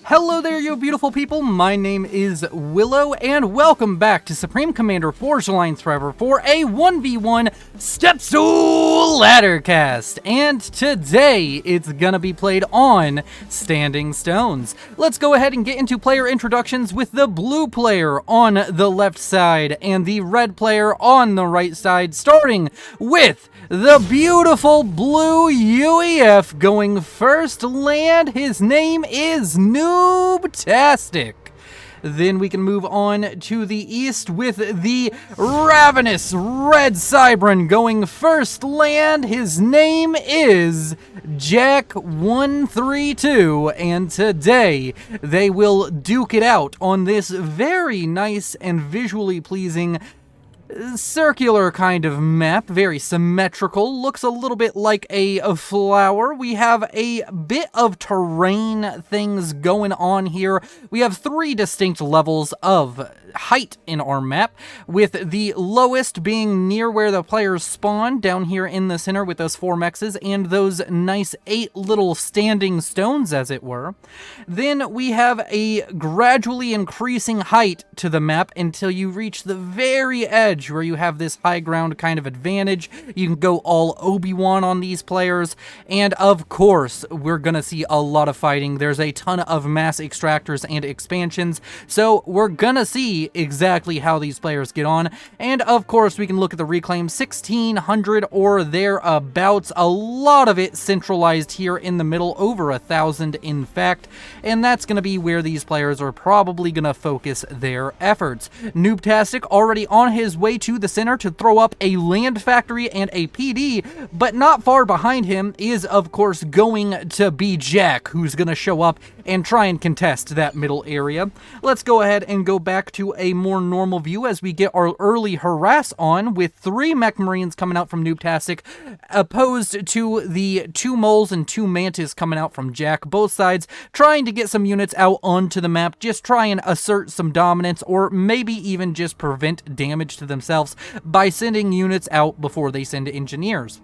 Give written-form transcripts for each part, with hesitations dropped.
Hello there, you beautiful people. My name is Willow, and welcome back to Supreme Commander Forge Alliance Forever for a 1v1 Step-Stool ladder cast. And today, it's gonna be played on Standing Stones. Let's go ahead and get into player introductions with the blue player on the left side and the red player on the right side, starting with the beautiful blue UEF going first land. His name is Noobtastic. Then we can move on to the east with the ravenous red Cybran going first land. His name is Jack132, and today they will duke it out on this very nice and visually pleasing circular kind of map, very symmetrical, looks a little bit like a flower. We have a bit of terrain things going on here. We have three distinct levels of height in our map, with the lowest being near where the players spawn, down here in the center with those 4 mexes and those nice 8 little standing stones, as it were. Then we have a gradually increasing height to the map until you reach the very edge where you have this high ground kind of advantage. You can go all Obi-Wan on these players, and of course we're gonna see a lot of fighting. There's a ton of mass extractors and expansions, so we're gonna see exactly how these players get on. And of course we can look at the reclaim, 1600 or thereabouts, a lot of it centralized here in the middle, over 1,000 in fact, and that's going to be where these players are probably going to focus their efforts. Noobtastic already on his way to the center to throw up a land factory and a PD, but not far behind him is of course going to be Jack, who's going to show up and try and contest that middle area. Let's go ahead and go back to a more normal view as we get our early harass on, with 3 mech marines coming out from Noobtastic, opposed to the 2 moles and 2 mantis coming out from Jack. Both sides trying to get some units out onto the map, just try and assert some dominance, or maybe even just prevent damage to themselves by sending units out before they send engineers.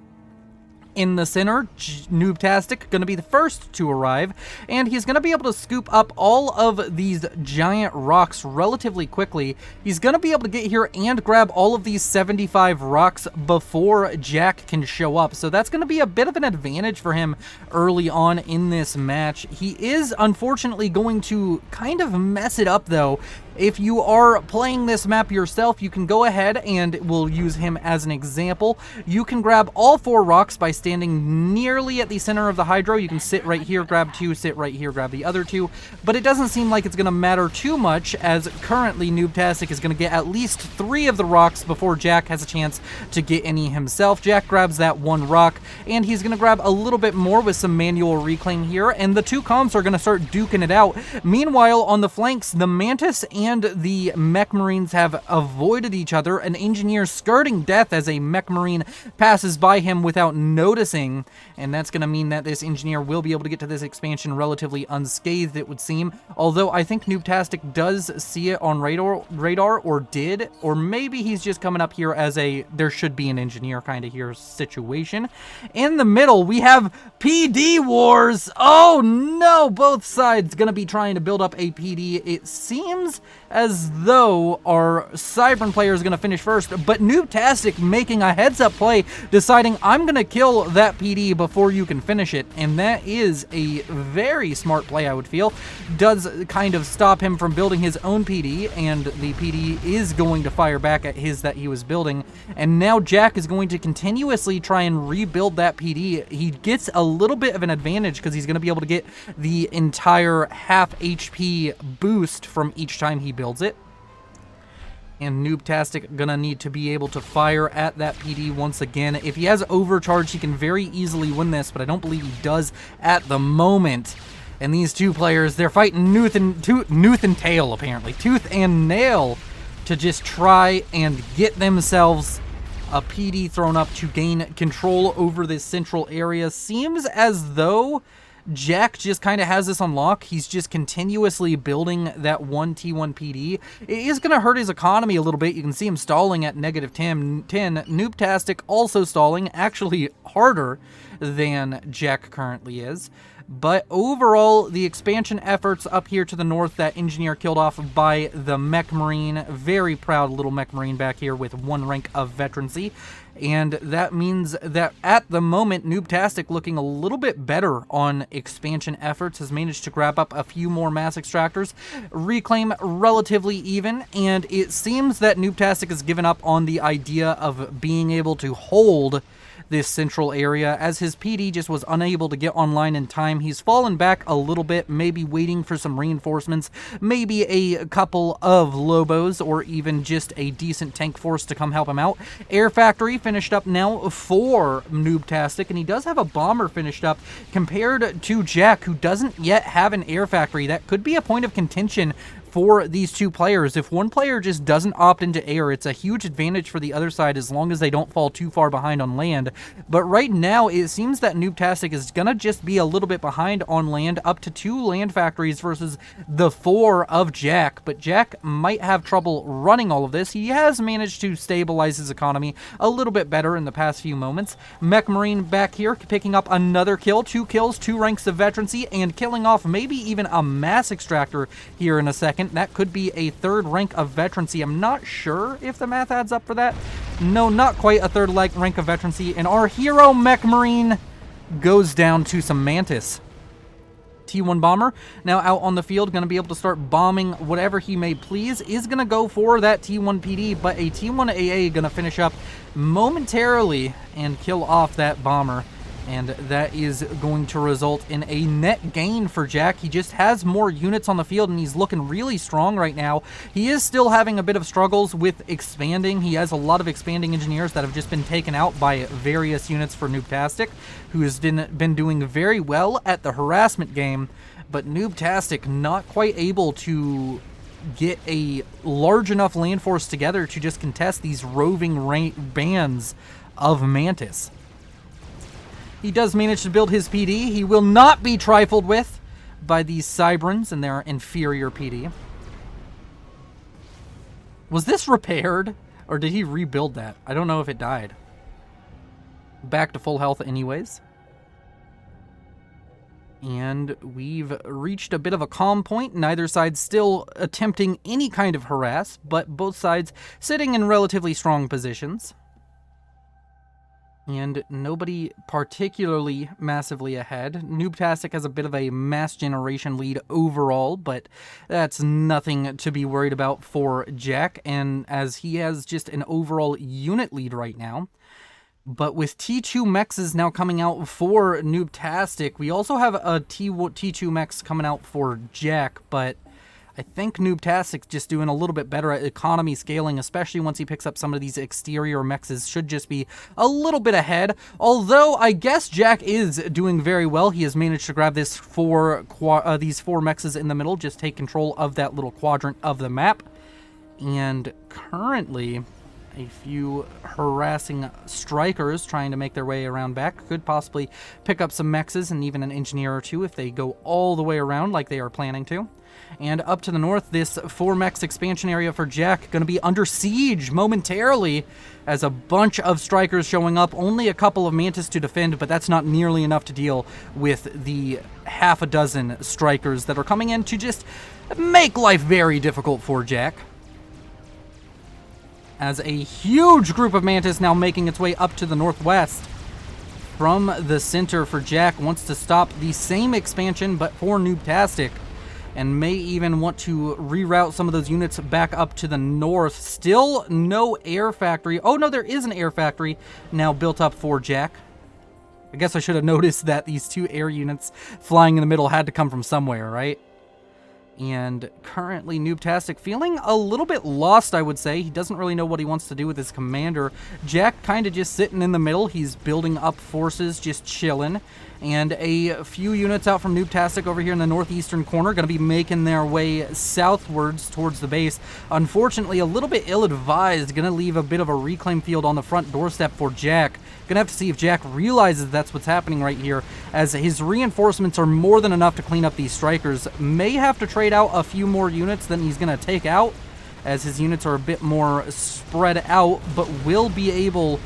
In the center, Noobtastic going to be the first to arrive, and he's going to be able to scoop up all of these giant rocks relatively quickly. He's going to be able to get here and grab all of these 75 rocks before Jack can show up, so that's going to be a bit of an advantage for him early on in this match. He is unfortunately going to kind of mess it up though. If you are playing this map yourself, you can go ahead, and we'll use him as an example. You can grab all 4 rocks by standing nearly at the center of the hydro. You can sit right here, grab 2, sit right here, grab the other 2, but it doesn't seem like it's going to matter too much, as currently Noobtastic is going to get at least 3 of the rocks before Jack has a chance to get any himself. Jack grabs that 1 rock, and he's going to grab a little bit more with some manual reclaim here, and the 2 comms are going to start duking it out. Meanwhile, on the flanks, the Mantis and the mech marines have avoided each other. An engineer skirting death as a mech marine passes by him without noticing, and that's going to mean that this engineer will be able to get to this expansion relatively unscathed, it would seem. Although I think Noobtastic does see it on radar, or did, or maybe he's just coming up here as a there should be an engineer kind of here situation. In the middle, we have PD wars. Oh no, both sides going to be trying to build up a PD. It seems as though our Cybran player is going to finish first, but Noobtastic making a heads-up play, deciding I'm going to kill that PD before you can finish it, and that is a very smart play, I would feel. Does kind of stop him from building his own PD, and the PD is going to fire back at his that he was building, and now Jack is going to continuously try and rebuild that PD. He gets a little bit of an advantage because he's going to be able to get the entire half HP boost from each time he builds it. And Noobtastic gonna need to be able to fire at that PD once again. If he has overcharge, he can very easily win this, but I don't believe he does at the moment. And these 2 players, they're fighting tooth and tail, apparently. Tooth and nail to just try and get themselves a PD thrown up to gain control over this central area. Seems as though Jack just kind of has this on lock. He's just continuously building that 1 T1 PD. It is going to hurt his economy a little bit. You can see him stalling at negative 10. Noobtastic also stalling, actually harder than Jack currently is. But overall, the expansion efforts up here to the north, that engineer killed off by the Mech Marine. Very proud little Mech Marine back here with 1 rank of veterancy. And that means that at the moment, Noobtastic looking a little bit better on expansion efforts, has managed to grab up a few more mass extractors, reclaim relatively even, and it seems that Noobtastic has given up on the idea of being able to hold this central area, as his PD just was unable to get online in time. He's fallen back a little bit, maybe waiting for some reinforcements, maybe a couple of Lobos, or even just a decent tank force to come help him out. Air Factory finished up now for Noobtastic, and he does have a bomber finished up compared to Jack, who doesn't yet have an Air Factory. That could be a point of contention for these two players. If one player just doesn't opt into air, it's a huge advantage for the other side as long as they don't fall too far behind on land. But right now, it seems that Noobtastic is gonna just be a little bit behind on land, up to 2 land factories versus the 4 of Jack. But Jack might have trouble running all of this. He has managed to stabilize his economy a little bit better in the past few moments. Mech Marine back here picking up another kill, 2 kills, 2 ranks of veterancy, and killing off maybe even a mass extractor here in a second. That could be a 3rd rank of veterancy. I'm not sure if the math adds up for that. No, not quite a 3rd rank of veterancy. And our hero Mech Marine goes down to some Mantis. T1 bomber now out on the field, going to be able to start bombing whatever he may please. Is going to go for that T1 PD, but a T1 AA going to finish up momentarily and kill off that bomber. And that is going to result in a net gain for Jack. He just has more units on the field, and he's looking really strong right now. He is still having a bit of struggles with expanding. He has a lot of expanding engineers that have just been taken out by various units for Noobtastic, who has been doing very well at the harassment game. But Noobtastic not quite able to get a large enough land force together to just contest these roving bands of Mantis. He does manage to build his PD. He will not be trifled with by these Cybrans and their inferior PD. Was this repaired, or did he rebuild that? I don't know if it died. Back to full health anyways. And we've reached a bit of a calm point. Neither side still attempting any kind of harass, but both sides sitting in relatively strong positions. And nobody particularly massively ahead. Noobtastic has a bit of a mass generation lead overall, but that's nothing to be worried about for Jack, and as he has just an overall unit lead right now. But with T2 mechs now coming out for Noobtastic, we also have a T2 mechs coming out for Jack, but I think Noobtastic's just doing a little bit better at economy scaling, especially once he picks up some of these exterior mechs. Should just be a little bit ahead. Although I guess Jack is doing very well. He has managed to grab these 4 mechs in the middle, just take control of that little quadrant of the map. And currently, a few harassing strikers trying to make their way around back could possibly pick up some mechs and even an engineer or 2 if they go all the way around like they are planning to. And up to the north, this 4 mechs expansion area for Jack going to be under siege momentarily as a bunch of strikers showing up. Only a couple of Mantis to defend, but that's not nearly enough to deal with the half a dozen strikers that are coming in to just make life very difficult for Jack. As a huge group of Mantis now making its way up to the northwest from the center for Jack, wants to stop the same expansion but for Noobtastic, and may even want to reroute some of those units back up to the north. Still no air factory. Oh no, there is an air factory now built up for Jack. I guess I should have noticed that these 2 air units flying in the middle had to come from somewhere, right? And currently Noobtastic feeling a little bit lost, I would say. He doesn't really know what he wants to do with his commander. Jack kind of just sitting in the middle. He's building up forces, just chilling. And a few units out from Noobtastic over here in the northeastern corner going to be making their way southwards towards the base. Unfortunately, a little bit ill-advised. Going to leave a bit of a reclaim field on the front doorstep for Jack. Going to have to see if Jack realizes that's what's happening right here, as his reinforcements are more than enough to clean up these strikers. May have to trade out a few more units than he's going to take out, as his units are a bit more spread out, but will be able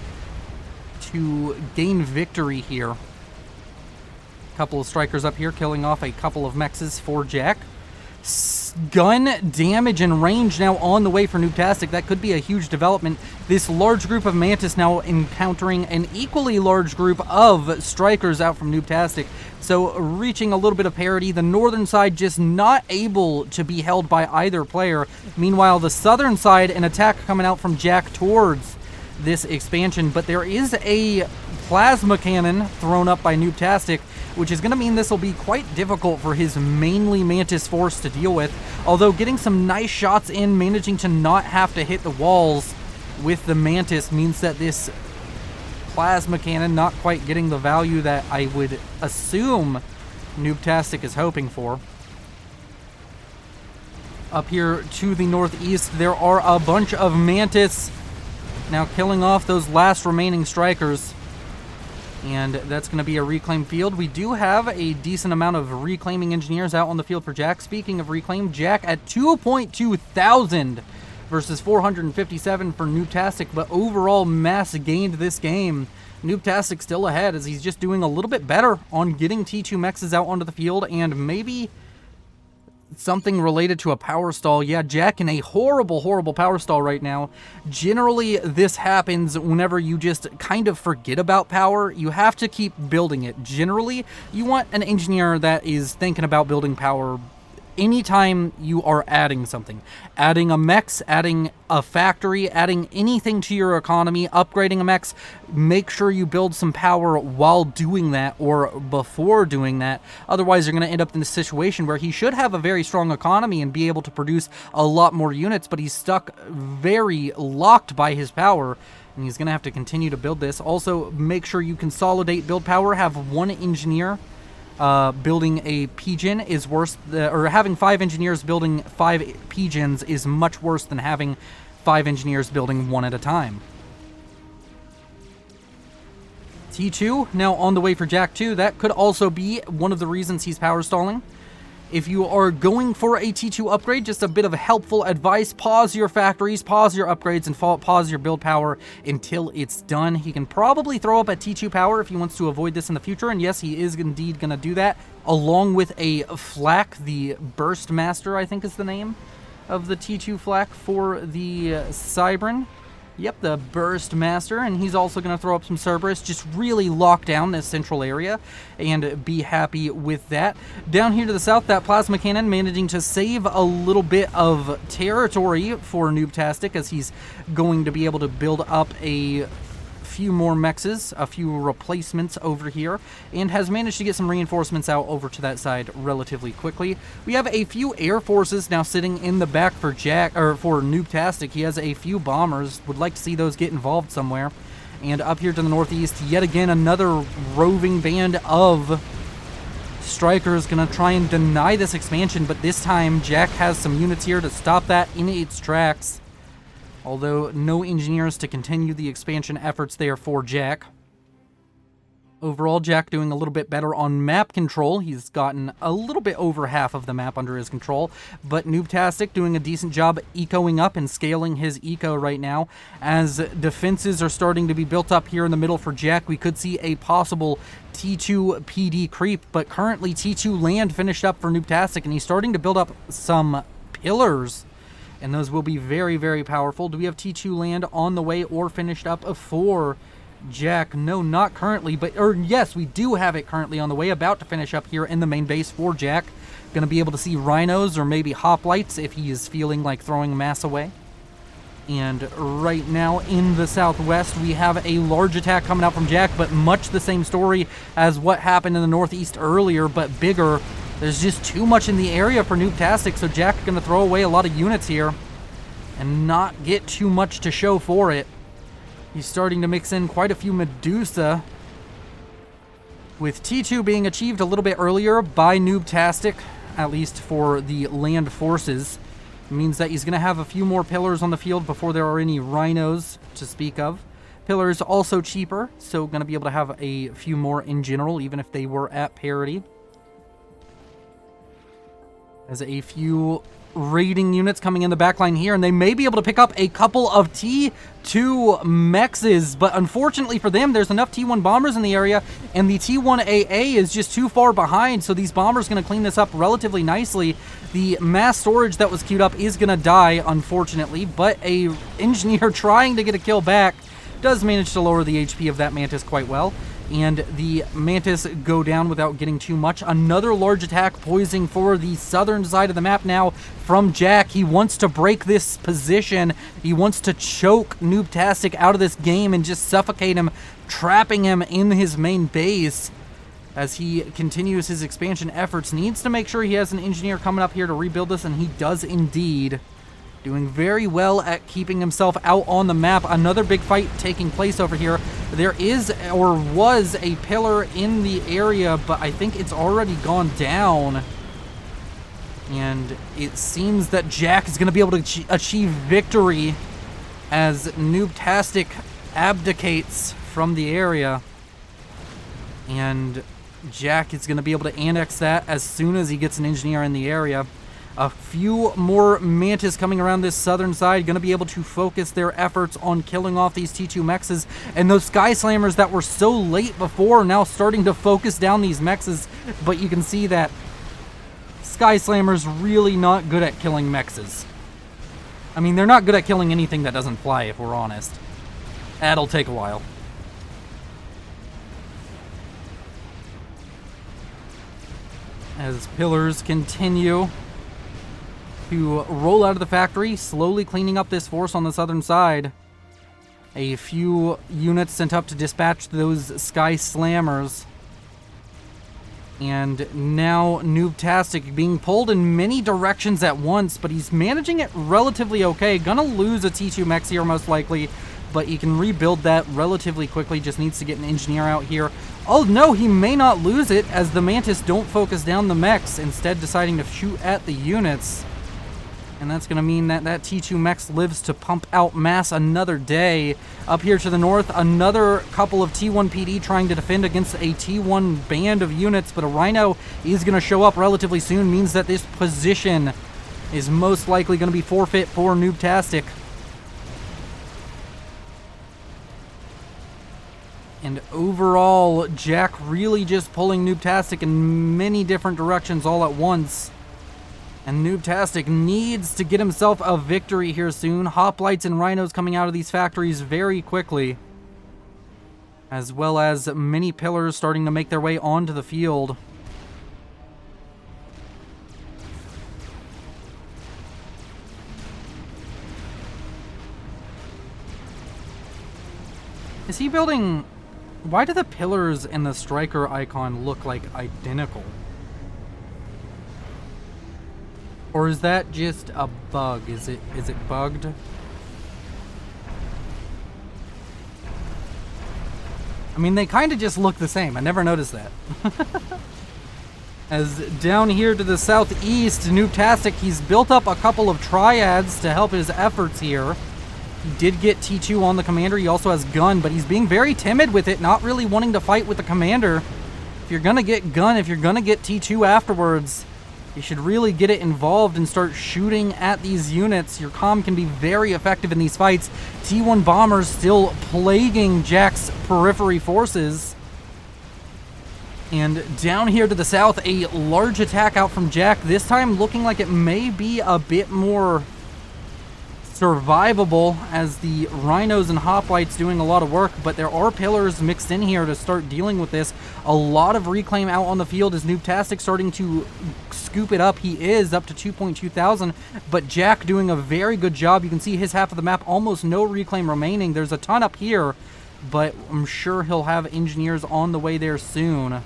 to gain victory here. Couple of strikers up here killing off a couple of mexes for Jack. Gun damage and range now on the way for Noobtastic. That could be a huge development. This large group of Mantis now encountering an equally large group of strikers out from Noobtastic. So reaching a little bit of parity. The northern side just not able to be held by either player. Meanwhile, the southern side, an attack coming out from Jack towards this expansion. But there is a plasma cannon thrown up by Noobtastic, which is going to mean this will be quite difficult for his mainly Mantis force to deal with. Although getting some nice shots in, managing to not have to hit the walls with the Mantis means that this plasma cannon not quite getting the value that I would assume Noobtastic is hoping for. Up here to the northeast, there are a bunch of Mantis now killing off those last remaining strikers. And that's going to be a reclaim field. We do have a decent amount of reclaiming engineers out on the field for Jack. Speaking of reclaim, Jack at 2.2 thousand versus 457 for Noobtastic. But overall mass gained this game. Noobtastic still ahead as he's just doing a little bit better on getting T2 mexes out onto the field. And maybe something related to a power stall. Yeah, Jack in a horrible power stall right now. Generally, this happens whenever you just kind of forget about power. You have to keep building it. Generally, you want an engineer that is thinking about building power anytime you are adding something. Adding a mex, adding a factory, adding anything to your economy, upgrading a mex, make sure you build some power while doing that or before doing that. Otherwise, you're going to end up in a situation where he should have a very strong economy and be able to produce a lot more units, but he's stuck very locked by his power. And he's going to have to continue to build this. Also, make sure you consolidate build power. Have one engineer building a pigeon is worse, or having 5 engineers building 5 pigeons is much worse than having 5 engineers building one at a time. T2 now on the way for Jack 2. That could also be one of the reasons he's power stalling. If you are going for a T2 upgrade, just a bit of helpful advice: pause your factories, pause your upgrades, and pause your build power until it's done. He can probably throw up a T2 power if he wants to avoid this in the future, and yes, he is indeed going to do that, along with a flak, the Burst Master, I think is the name of the T2 flak for the Cybran. Yep, the Burst Master, and he's also going to throw up some Cerberus, just really lock down this central area and be happy with that. Down here to the south, that Plasma Cannon managing to save a little bit of territory for Noobtastic as he's going to be able to build up a few more mexes, a few replacements over here, and has managed to get some reinforcements out over to that side relatively quickly. We have a few air forces now sitting in the back for Jack, or for Noobtastic. He has a few bombers, would like to see those get involved somewhere. And up here to the northeast, yet again another roving band of strikers gonna try and deny this expansion, but this time Jack has some units here to stop that in its tracks. Although no engineers to continue the expansion efforts there for Jack. Overall, Jack doing a little bit better on map control. He's gotten a little bit over half of the map under his control, but Noobtastic doing a decent job ecoing up and scaling his eco right now. As defenses are starting to be built up here in the middle for Jack, we could see a possible T2 PD creep, but currently T2 land finished up for Noobtastic, and he's starting to build up some pillars. And those will be very powerful. Do we have T2 land on the way or finished up for Jack? No, not currently, or yes, we do have it currently on the way, about to finish up here in the main base for Jack. Going to be able to see rhinos or maybe hoplites if he is feeling like throwing mass away. And right now in the southwest, we have a large attack coming out from Jack, but much the same story as what happened in the northeast earlier, but bigger. There's just too much in the area for Noobtastic, so Jack's going to throw away a lot of units here and not get too much to show for it. He's starting to mix in quite a few Medusa, with T2 being achieved a little bit earlier by Noobtastic, at least for the land forces. It means that he's going to have a few more pillars on the field before there are any rhinos to speak of. Pillars also cheaper, so going to be able to have a few more in general, even if they were at parity. As a few raiding units coming in the backline here, and they may be able to pick up a couple of T2 mexes, but unfortunately for them, there's enough T1 bombers in the area, and the T1AA is just too far behind, so these bombers going to clean this up relatively nicely. The mass storage that was queued up is going to die, unfortunately, but a engineer trying to get a kill back does manage to lower the HP of that Mantis quite well. And the Mantis go down without getting too much. Another large attack poising for the southern side of the map now from Jack. He wants to break this position. He wants to choke Noobtastic out of this game and just suffocate him, trapping him in his main base. As he continues his expansion efforts, needs to make sure he has an engineer coming up here to rebuild this, and he does indeed. Doing very well at keeping himself out on the map. Another big fight taking place over here. There is, or was, a pillar in the area, but I think it's already gone down. And it seems that Jack is going to be able to achieve victory as Noobtastic abdicates from the area. And Jack is going to be able to annex that as soon as he gets an engineer in the area. A few more Mantis coming around this southern side, going to be able to focus their efforts on killing off these T2 mexes. And those Sky Slammers that were so late before are now starting to focus down these mexes. But you can see that Sky Slammers really not good at killing mexes. I mean, they're not good at killing anything that doesn't fly, if we're honest. That'll take a while. As pillars continue to roll out of the factory, slowly cleaning up this force on the southern side. A few units sent up to dispatch those Sky Slammers. And now Noobtastic being pulled in many directions at once, but he's managing it relatively okay. Gonna lose a T2 mech here most likely, but he can rebuild that relatively quickly. Just needs to get an engineer out here. Oh no, he may not lose it as the Mantis don't focus down the mechs, instead deciding to shoot at the units. And that's going to mean that that T2 mech lives to pump out mass another day. Up here to the north, another couple of T1 PD trying to defend against a T1 band of units, but a Rhino is going to show up relatively soon, means that this position is most likely going to be forfeit for Noobtastic. And overall, Jack really just pulling Noobtastic in many different directions all at once. And Noobtastic needs to get himself a victory here soon. Hoplites and Rhinos coming out of these factories very quickly. As well as many pillars starting to make their way onto the field. Is he building... Why do the pillars and the striker icon look like identical? Or is that just a bug? Is it bugged? I mean, they kind of just look the same. I never noticed that. As down here to the southeast, Noobtastic, he's built up a couple of triads to help his efforts here. He did get T2 on the commander. He also has gun, but he's being very timid with it, not really wanting to fight with the commander. If you're going to get gun, if you're going to get T2 afterwards, you should really get it involved and start shooting at these units. Your comm can be very effective in these fights. T1 bombers still plaguing Jack's periphery forces. And down here to the south, a large attack out from Jack. This time looking like it may be a bit more survivable as the Rhinos and Hoplites doing a lot of work, but there are pillars mixed in here to start dealing with this. A lot of reclaim out on the field as Noobtastic starting to scoop it up. He is up to 2.2 thousand, but Jack doing a very good job. You can see his half of the map, almost no reclaim remaining. There's a ton up here, but I'm sure he'll have engineers on the way there soon.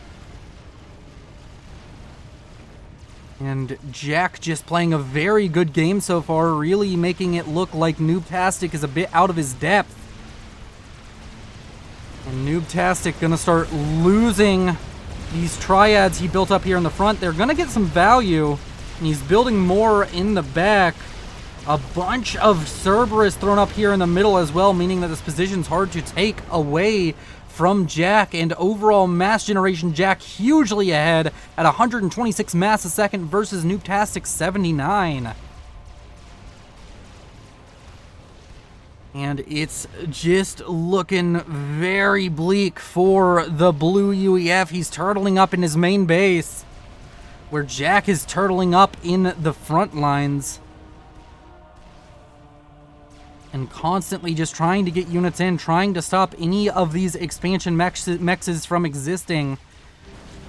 And Jack just playing a very good game so far, really making it look like Noobtastic is a bit out of his depth. And Noobtastic gonna start losing these triads he built up here in the front. They're gonna get some value, and he's building more in the back. A bunch of Cerberus thrown up here in the middle as well, meaning that this position's hard to take away from Jack, and overall mass generation, Jack hugely ahead at 126 mass a second versus Noobtastic 79. And it's just looking very bleak for the blue UEF. He's turtling up in his main base, where Jack is turtling up in the front lines. And constantly just trying to get units in, trying to stop any of these expansion mexes from existing.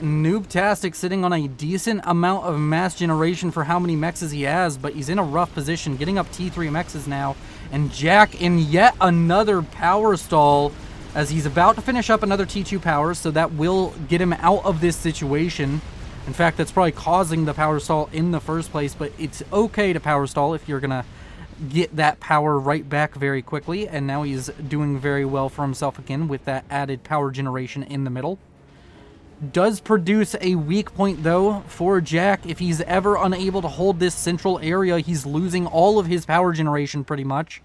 Noobtastic sitting on a decent amount of mass generation for how many mexes he has, but he's in a rough position, getting up T3 mexes now. And Jack in yet another power stall as he's about to finish up another T2 power, so that will get him out of this situation. In fact, that's probably causing the power stall in the first place, but it's okay to power stall if you're gonna get that power right back very quickly. And now he's doing very well for himself again with that added power generation in the middle. Does produce a weak point though for Jack. If he's ever unable to hold this central area, he's losing all of his power generation pretty much,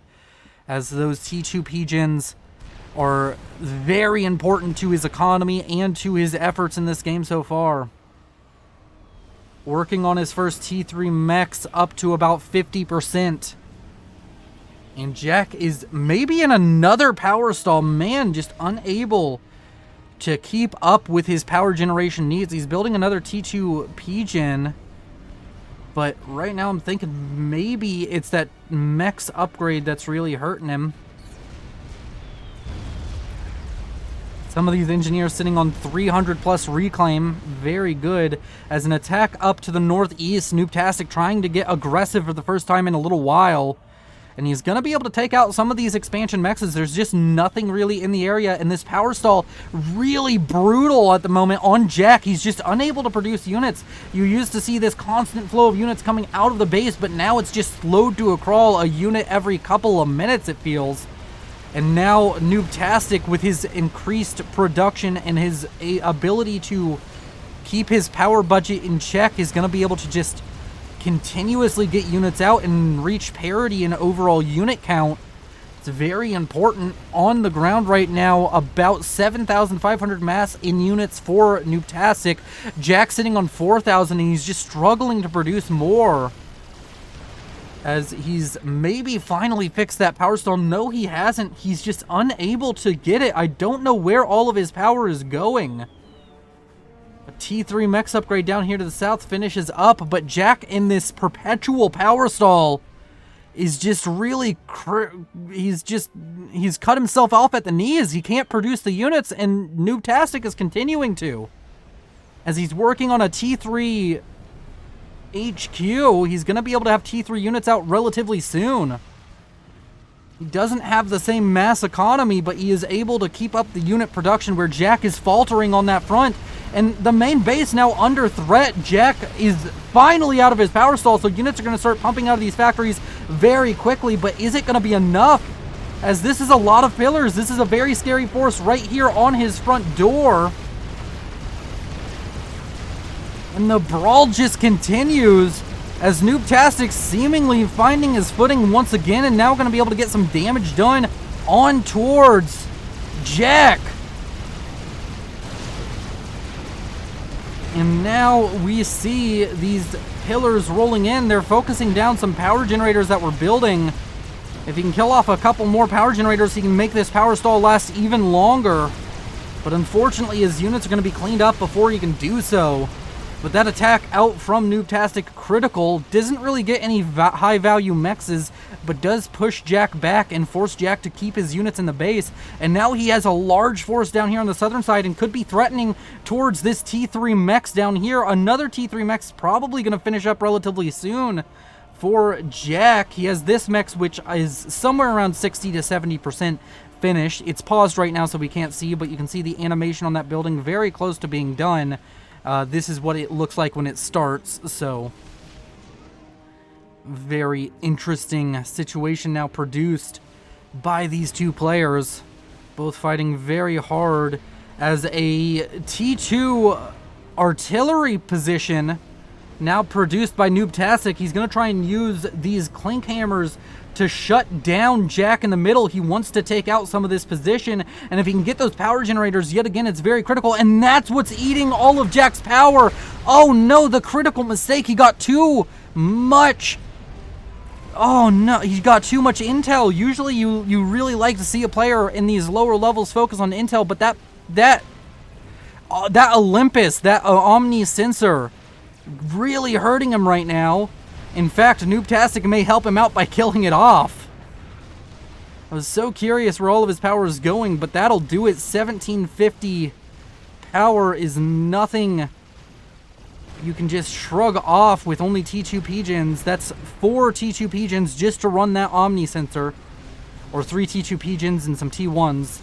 as those T2 P-gens are very important to his economy and to his efforts in this game so far. Working on his first T3 mechs up to about 50%. And Jack is maybe in another power stall. Man, just unable to keep up with his power generation needs. He's building another T2 P-gen, but right now I'm thinking maybe it's that mechs upgrade that's really hurting him. Some of these engineers sitting on 300 plus reclaim. Very good. As an attack up to the northeast, Noobtastic trying to get aggressive for the first time in a little while. And he's going to be able to take out some of these expansion mexes. There's just nothing really in the area. And this power stall, really brutal at the moment on Jack. He's just unable to produce units. You used to see this constant flow of units coming out of the base, but now it's just slowed to a crawl, a unit every couple of minutes, it feels. And now Noobtastic, with his increased production and his ability to keep his power budget in check, is going to be able to just continuously get units out and reach parity in overall unit count. It's very important on the ground right now. About 7,500 mass in units for Noobtastic. Jack sitting on 4,000, and he's just struggling to produce more, as he's maybe finally fixed that power stall. No, he hasn't. He's just unable to get it. I don't know where all of his power is going. A T3 mechs upgrade down here to the south finishes up, but Jack in this perpetual power stall is just really... he's cut himself off at the knees. He can't produce the units, and Noobtastic is continuing to. As he's working on a T3 HQ, he's going to be able to have T3 units out relatively soon. He doesn't have the same mass economy, but he is able to keep up the unit production, where Jack is faltering on that front. And the main base now under threat. Jack is finally out of his power stall, so units are going to start pumping out of these factories very quickly. But is it going to be enough? As this is a lot of pillars. This is a very scary force right here on his front door. And the brawl just continues, as Noobtastic seemingly finding his footing once again, and now going to be able to get some damage done on towards Jack. And now we see these pillars rolling in. They're focusing down some power generators that we're building. If he can kill off a couple more power generators, he can make this power stall last even longer. But unfortunately, his units are going to be cleaned up before he can do so. But that attack out from Noobtastic critical doesn't really get any high value mexes, but does push Jack back and force Jack to keep his units in the base. And now he has a large force down here on the southern side and could be threatening towards this T3 mechs down here. Another T3 mech's probably going to finish up relatively soon for Jack. He has this mechs, which is somewhere around 60 to 70% finished. It's paused right now, so we can't see, but you can see the animation on that building very close to being done. This is what it looks like when it starts, so very interesting situation now produced by these two players, both fighting very hard, as a T2 artillery position now produced by Noobtastic. He's going to try and use these Clink Hammers to shut down Jack in the middle. He wants to take out some of this position, and if he can get those power generators, yet again, it's very critical, and that's what's eating all of Jack's power. Oh no, the critical mistake. He got too much. Oh no, he got too much intel. Usually you really like to see a player in these lower levels focus on intel, but that Olympus, that Omni sensor, really hurting him right now. In fact, Noobtastic may help him out by killing it off. I was so curious where all of his power is going, but that'll do it. 1750 power is nothing you can just shrug off with only T2 gens. That's 4 T2 gens just to run that Omni sensor, or 3 T2 gens and some T1s.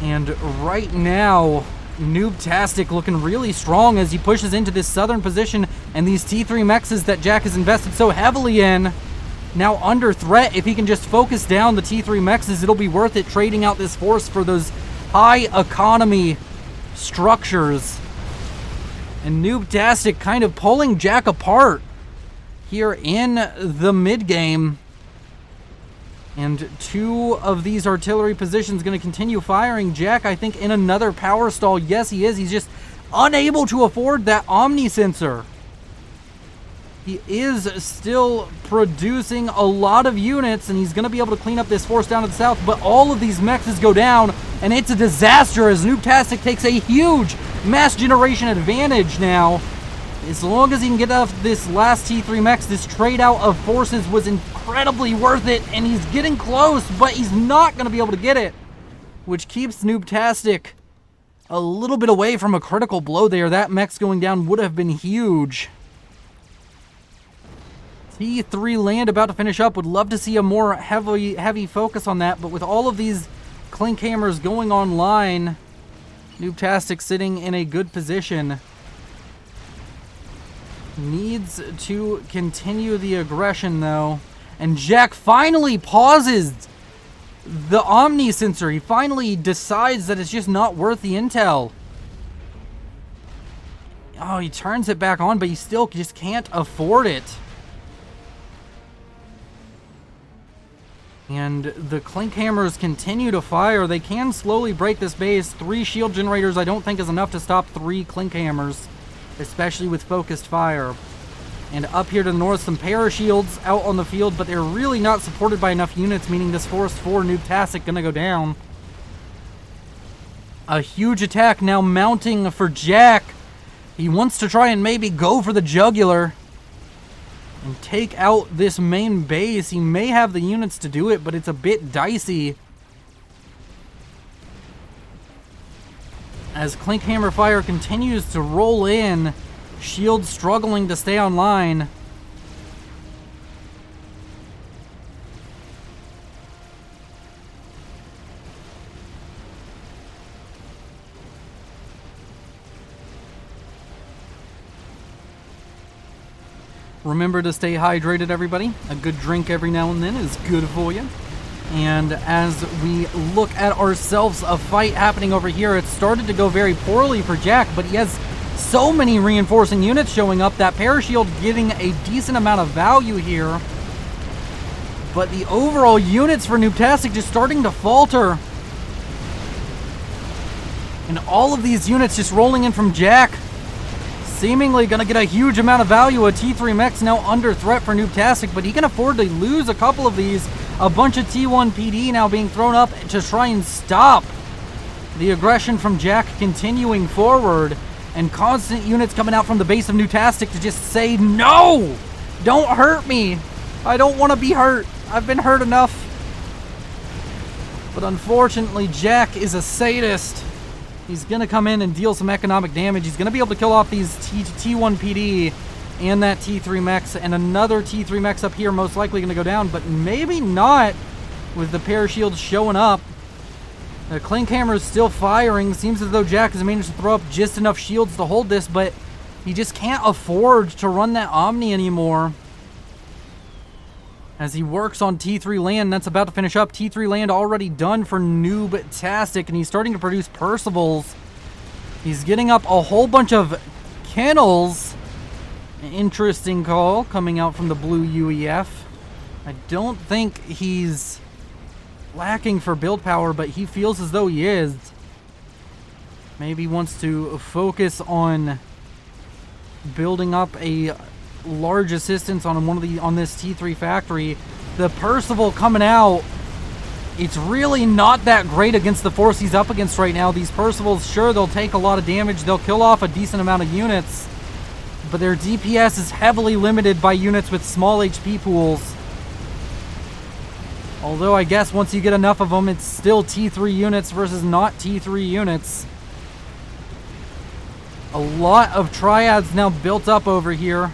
And right now, Noobtastic looking really strong as he pushes into this southern position, and these T3 mexes that Jack has invested so heavily in now under threat. If he can just focus down the T3 mexes, it'll be worth it trading out this force for those high economy structures. And Noobtastic kind of pulling Jack apart here in the mid game. And 2 of these artillery positions going to continue firing. Jack, I think, in another power stall. Yes, he is. He's just unable to afford that Omni sensor. He is still producing a lot of units, and he's going to be able to clean up this force down to the south, but all of these mexes go down, and it's a disaster as Noobtastic takes a huge mass generation advantage now. As long as he can get off this last T3 mex, this trade out of forces was incredibly worth it, and he's getting close, but he's not going to be able to get it, which keeps Noobtastic a little bit away from a critical blow there. That mex going down would have been huge. T3 land about to finish up. Would love to see a more heavy focus on that, but with all of these Clink Hammers going online, Noobtastic sitting in a good position. Needs to continue the aggression, though. And Jack finally pauses the Omni sensor. He finally decides that it's just not worth the intel. Oh, he turns it back on, but he still just can't afford it. And the Clink Hammers continue to fire. They can slowly break this base. 3 shield generators I don't think is enough to stop 3 Clink Hammers, especially with focused fire. And up here to the north, some parashields out on the field, but they're really not supported by enough units, meaning this Forest 4 Noobtastic gonna go down. A huge attack now mounting for Jack. He wants to try and maybe go for the jugular and take out this main base. He may have the units to do it, but it's a bit dicey. As Clink Hammer fire continues to roll in, shields struggling to stay online. Remember to stay hydrated, everybody. A good drink every now and then is good for you. And as we look at ourselves a fight happening over here, it started to go very poorly for Jack, but he has so many reinforcing units showing up. That parashield getting a decent amount of value here. But the overall units for Noobtastic just starting to falter. And all of these units just rolling in from Jack. Seemingly going to get a huge amount of value. A T3 mech now under threat for Noobtastic, but he can afford to lose a couple of these. A bunch of T1 PD now being thrown up to try and stop the aggression from Jack continuing forward. And constant units coming out from the base of Noobtastic to just say, no! Don't hurt me! I don't want to be hurt. I've been hurt enough. But unfortunately, Jack is a sadist. He's going to come in and deal some economic damage. He's going to be able to kill off these T1 PD and that T3 mechs, and another T3 mechs up here most likely going to go down, but maybe not with the parashields showing up. The Clink Hammer is still firing. Seems as though Jack has managed to throw up just enough shields to hold this, but he just can't afford to run that Omni anymore. As he works on T3 land, that's about to finish up. T3 land already done for Noobtastic, and he's starting to produce Percivals. He's getting up a whole bunch of kennels Interesting call coming out from the blue UEF. I don't think he's lacking for build power, but he feels as though he is. Maybe wants to focus on building up a large assistance on on this T3 factory. The Percival coming out, it's really not that great against the force he's up against right now. These Percivals, sure, they'll take a lot of damage, they'll kill off a decent amount of units, but their DPS is heavily limited by units with small HP pools. Although I guess once you get enough of them, it's still T3 units versus not T3 units. A lot of triads now built up over here.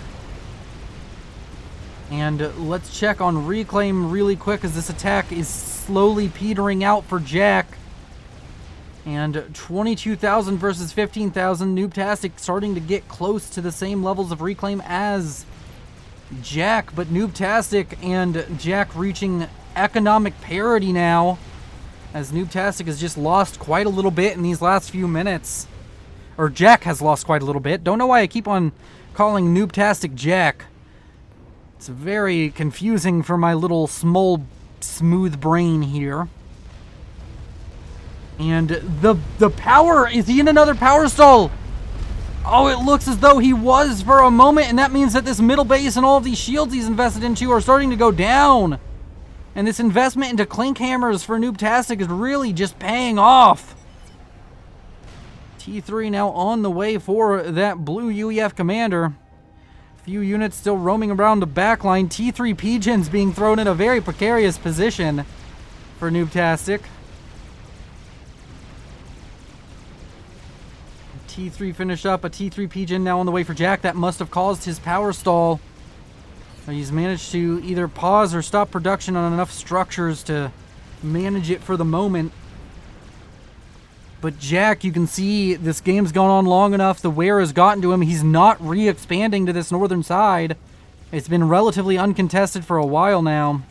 And let's check on Reclaim really quick, as this attack is slowly petering out for Jack. And 22,000 versus 15,000. Noobtastic starting to get close to the same levels of Reclaim as Jack, but Noobtastic and Jack reaching economic parity now, as Noobtastic has just lost quite a little bit in these last few minutes. Or Jack has lost quite a little bit. Don't know why I keep on calling Noobtastic Jack. It's very confusing for my little smooth brain here. And the power, is he in another power stall? Oh, it looks as though he was for a moment, and that means that this middle base and all of these shields he's invested into are starting to go down. And this investment into Clink Hammers for Noobtastic is really just paying off. T3 now on the way for that blue UEF commander. Few units still roaming around the backline. T3 Pigeons being thrown in a very precarious position for Noobtastic. T3 finished up. A T3 Pigeon now on the way for Jack. That must have caused his power stall. He's managed to either pause or stop production on enough structures to manage it for the moment. But Jack, you can see this game's gone on long enough. The wear has gotten to him. He's not re-expanding to this northern side. It's been relatively uncontested for a while now.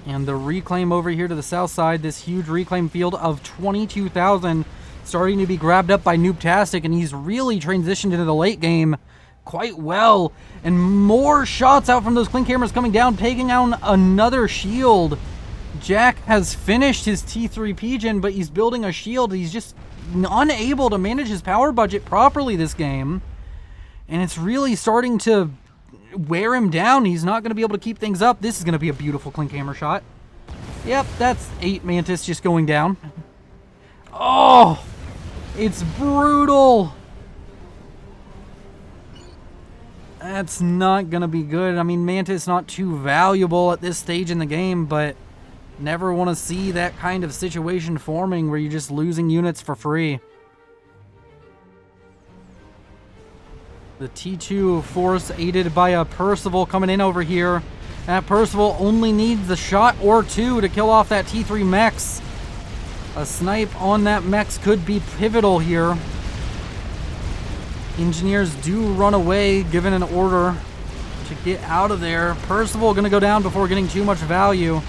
And the reclaim over here to the south side, this huge reclaim field of 22,000 starting to be grabbed up by Noobtastic, and he's really transitioned into the late game quite well. And more shots out from those Clink Hammers coming down, taking down another shield. Jack has finished his T3 Pigeon, but he's building a shield. He's just unable to manage his power budget properly this game. And it's really starting to wear him down. He's not going to be able to keep things up. This is going to be a beautiful Clink Hammer shot. Yep, that's 8 Mantis just going down. Oh, it's brutal. That's not going to be good. I mean, Mantis not too valuable at this stage in the game, but never want to see that kind of situation forming where you're just losing units for free. The T2 force aided by a Percival coming in over here. That Percival only needs a shot or two to kill off that T3 Mechs. A snipe on that Mechs could be pivotal here. Engineers do run away, given an order to get out of there. Percival going to go down before getting too much value.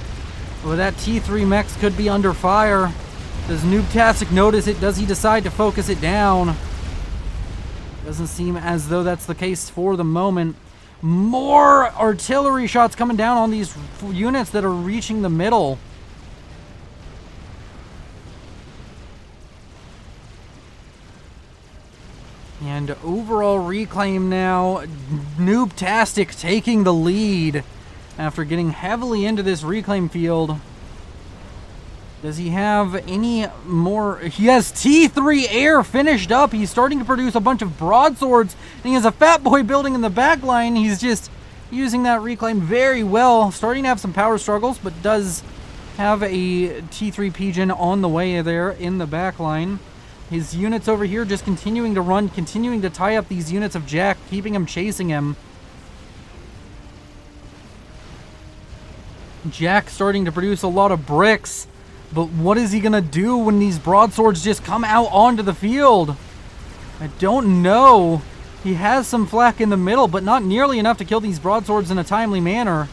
But that T3 Mechs could be under fire. Does Noobtastic notice it? Does he decide to focus it down? Doesn't seem as though that's the case for the moment. More artillery shots coming down on these units that are reaching the middle. And overall reclaim now, Noobtastic taking the lead after getting heavily into this reclaim field. Does he have any more? He has T3 Air finished up. He's starting to produce a bunch of broadswords, and he has a Fat Boy building in the back line. He's just using that reclaim very well. Starting to have some power struggles, but does have a T3 Pigeon on the way there in the back line. His units over here just continuing to run, continuing to tie up these units of Jack, keeping him chasing him. Jack starting to produce a lot of bricks, but what is he going to do when these broadswords just come out onto the field? I don't know. He has some flak in the middle, but not nearly enough to kill these broadswords in a timely manner.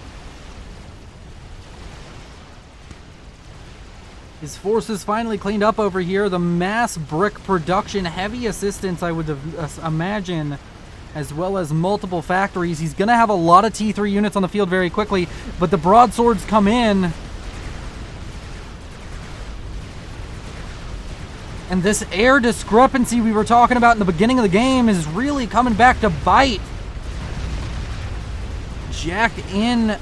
His forces finally cleaned up over here. The mass brick production, heavy assistance, I would imagine, as well as multiple factories. He's going to have a lot of T3 units on the field very quickly, but the broadswords come in. And this air discrepancy we were talking about in the beginning of the game is really coming back to bite Jack in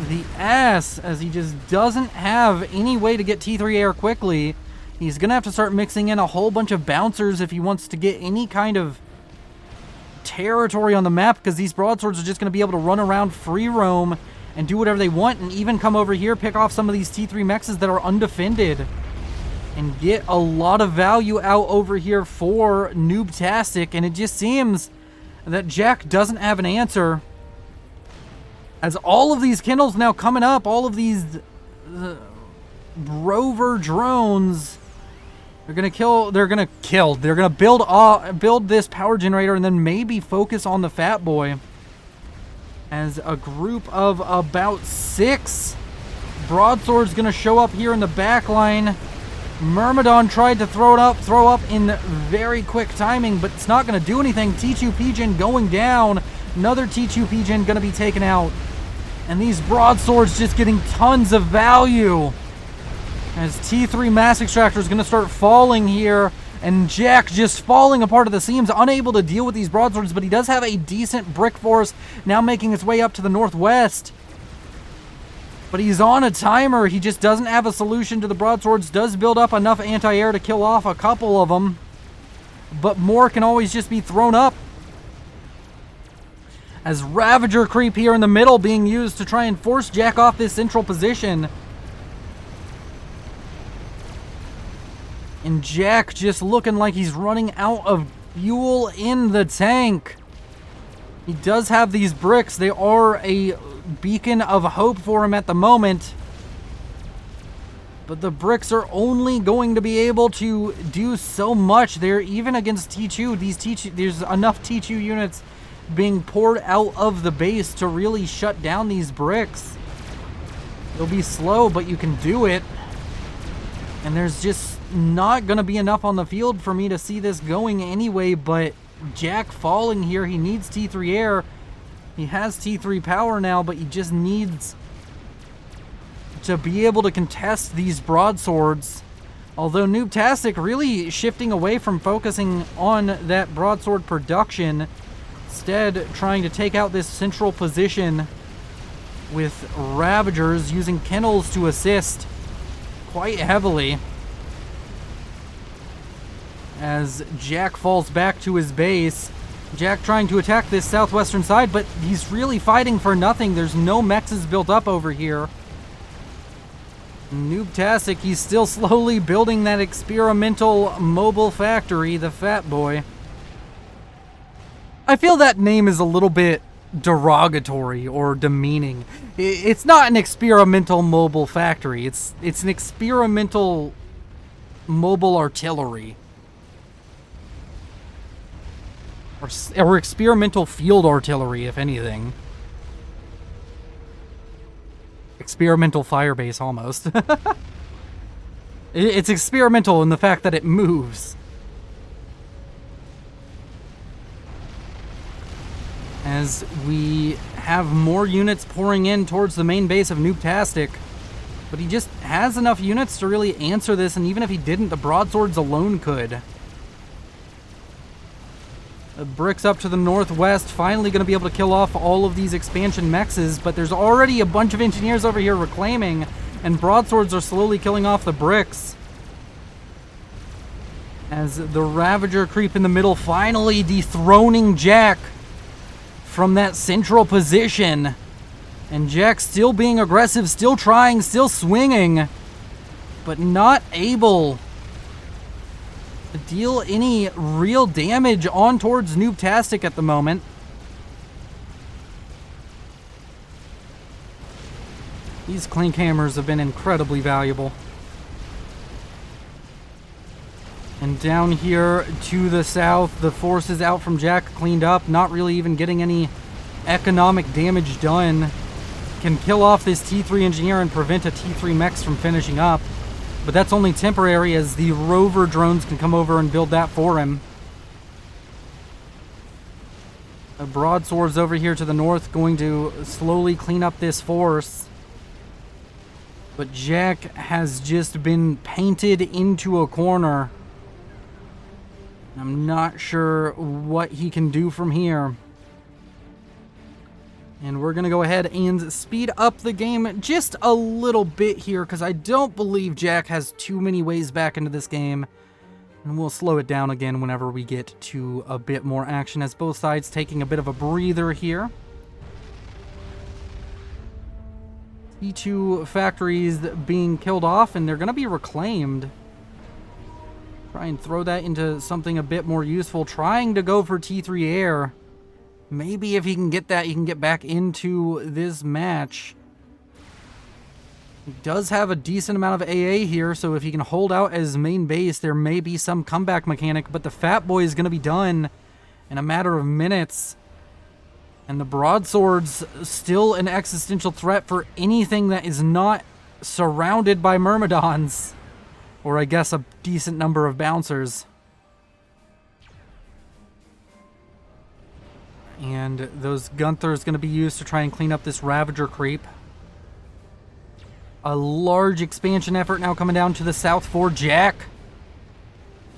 the ass, as he just doesn't have any way to get T3 air quickly. He's going to have to start mixing in a whole bunch of bouncers if he wants to get any kind of territory on the map, because these broadswords are just going to be able to run around free roam and do whatever they want, and even come over here, pick off some of these T3 mexes that are undefended, and get a lot of value out over here for Noobtastic. And it just seems that Jack doesn't have an answer, as all of these Kindles now coming up, all of these rover drones, they're gonna build this power generator and then maybe focus on the Fat Boy. As a group of about 6 broadswords gonna show up here in the back line. Myrmidon tried to throw up in very quick timing, but it's not gonna do anything. T2 Pigeon going down. Another T2 Pigeon gonna be taken out. And these broadswords just getting tons of value, as T3 Mass Extractor is going to start falling here, and Jack just falling apart at the seams, unable to deal with these broadswords, but he does have a decent brick force now making its way up to the northwest. But he's on a timer. He just doesn't have a solution to the broadswords. Does build up enough anti-air to kill off a couple of them, but more can always just be thrown up. As Ravager creep here in the middle being used to try and force Jack off this central position. And Jack just looking like he's running out of fuel in the tank. He does have these bricks. They are a beacon of hope for him at the moment. But the bricks are only going to be able to do so much. They're even against T2. There's enough T2 units being poured out of the base to really shut down these bricks. It'll be slow, but you can do it. And there's just not going to be enough on the field for me to see this going anyway, but Jack falling here. He needs T3 air. He has T3 power now, but he just needs to be able to contest these broadswords. Although Noobtastic really shifting away from focusing on that broadsword production, instead trying to take out this central position with Ravagers, using Kennels to assist quite heavily. As Jack falls back to his base. Jack trying to attack this southwestern side, but he's really fighting for nothing. There's no mexes built up over here. Noobtastic, he's still slowly building that experimental mobile factory, the Fat Boy. I feel that name is a little bit derogatory or demeaning. It's not an experimental mobile factory. It's an experimental mobile artillery. Or experimental field artillery, if anything. Experimental firebase, almost. It's experimental in the fact that it moves. As we have more units pouring in towards the main base of Noobtastic. But he just has enough units to really answer this, and even if he didn't, the broadswords alone could. The bricks up to the northwest, finally going to be able to kill off all of these expansion mexes, but there's already a bunch of engineers over here reclaiming, and broadswords are slowly killing off the bricks. As the Ravager creep in the middle, finally dethroning Jack from that central position. And Jack still being aggressive, still trying, still swinging, but not able to deal any real damage on towards Noobtastic at the moment. These clink hammers have been incredibly valuable. And down here to the south, the forces out from Jack cleaned up, not really even getting any economic damage done. Can kill off this T3 engineer and prevent a T3 mechs from finishing up. But that's only temporary, as the rover drones can come over and build that for him. The broadswords over here to the north going to slowly clean up this force. But Jack has just been painted into a corner. I'm not sure what he can do from here. And we're going to go ahead and speed up the game just a little bit here, because I don't believe Jack has too many ways back into this game. And we'll slow it down again whenever we get to a bit more action, as both sides taking a bit of a breather here. T2 factories being killed off, and they're going to be reclaimed. Try and throw that into something a bit more useful. Trying to go for T3 air. Maybe if he can get that, he can get back into this match. He does have a decent amount of AA here, so if he can hold out as main base, there may be some comeback mechanic, but the Fat Boy is going to be done in a matter of minutes. And the broadsword's still an existential threat for anything that is not surrounded by Myrmidons. Or I guess a decent number of bouncers. And those Gunthers going to be used to try and clean up this Ravager creep. A large expansion effort now coming down to the south for Jack.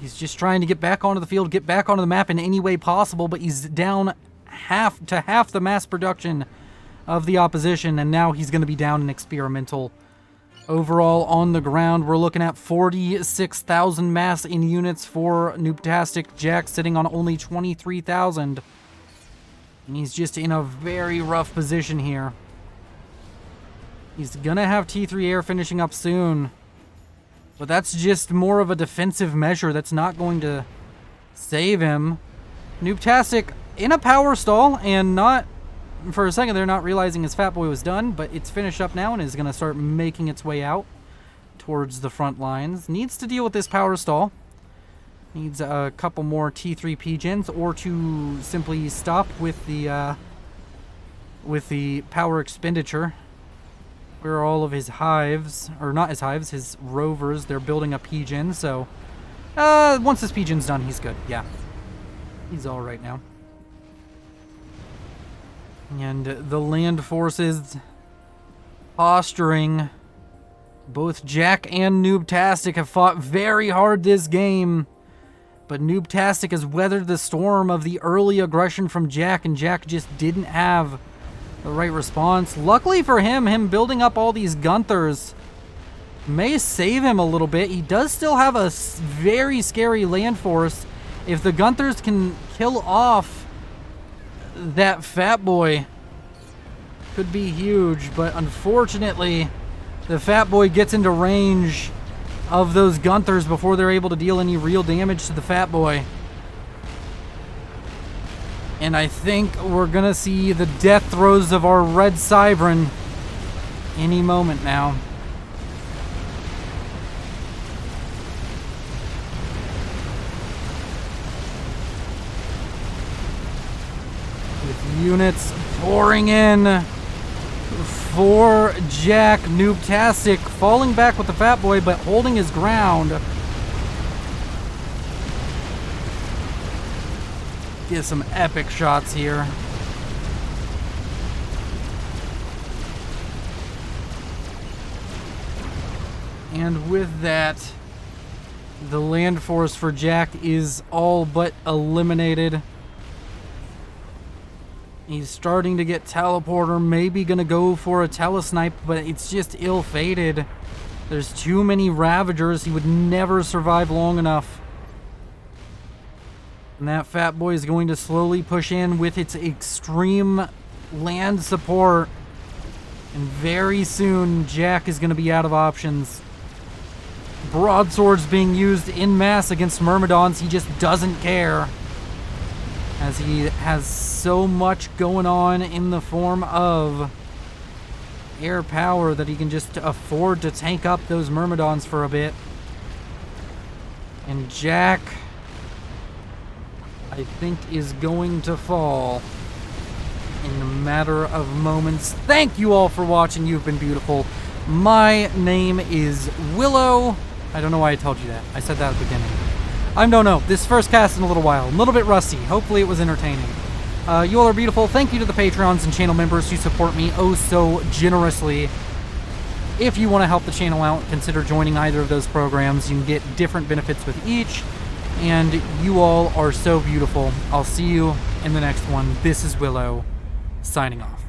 He's just trying to get back onto the field, get back onto the map in any way possible, but he's down half the mass production of the opposition, and now he's going to be down in experimental. Overall, on the ground, we're looking at 46,000 mass in units for Noobtastic. Jack sitting on only 23,000. And he's just in a very rough position here. He's gonna have T3 air finishing up soon. But that's just more of a defensive measure. That's not going to save him. Noobtastic in a power stall, and not... For a second, they're not realizing his Fat Boy was done, but it's finished up now and is going to start making its way out towards the front lines. Needs to deal with this power stall. Needs a couple more T3 P-gens, or to simply stop with the power expenditure. Where are all of his hives, or not his hives, his rovers? They're building a P-gen, so once this P-gen's done, he's good. Yeah, he's all right now. And the land forces posturing. Both Jack and Noobtastic have fought very hard this game. But Noobtastic has weathered the storm of the early aggression from Jack, and Jack just didn't have the right response. Luckily for him building up all these Gunthers may save him a little bit. He does still have a very scary land force. If the Gunthers can kill off that Fat Boy, could be huge, but unfortunately the Fat Boy gets into range of those Gunthers before they're able to deal any real damage to the Fat Boy. And I think we're gonna see the death throes of our Red Cybran any moment now. Units pouring in for Jack. Noobtastic falling back with the Fat Boy, but holding his ground. Get some epic shots here. And with that, the land force for Jack is all but eliminated. He's starting to get teleporter, maybe gonna go for a telesnipe, but it's just ill-fated. There's too many Ravagers. He would never survive long enough. And that Fat Boy is going to slowly push in with its extreme land support. And very soon, Jack is gonna be out of options. Broadswords being used en masse against Myrmidons. He just doesn't care, as he has so much going on in the form of air power that he can just afford to tank up those Myrmidons for a bit. And Jack, I think, is going to fall in a matter of moments. Thank you all for watching. You've been beautiful. My name is Willow, I don't know why I told you that. I said that at the beginning. I don't know. This first cast in a little while. A little bit rusty. Hopefully it was entertaining. You all are beautiful. Thank you to the Patrons and channel members who support me oh so generously. If you want to help the channel out, consider joining either of those programs. You can get different benefits with each. And you all are so beautiful. I'll see you in the next one. This is Willow, signing off.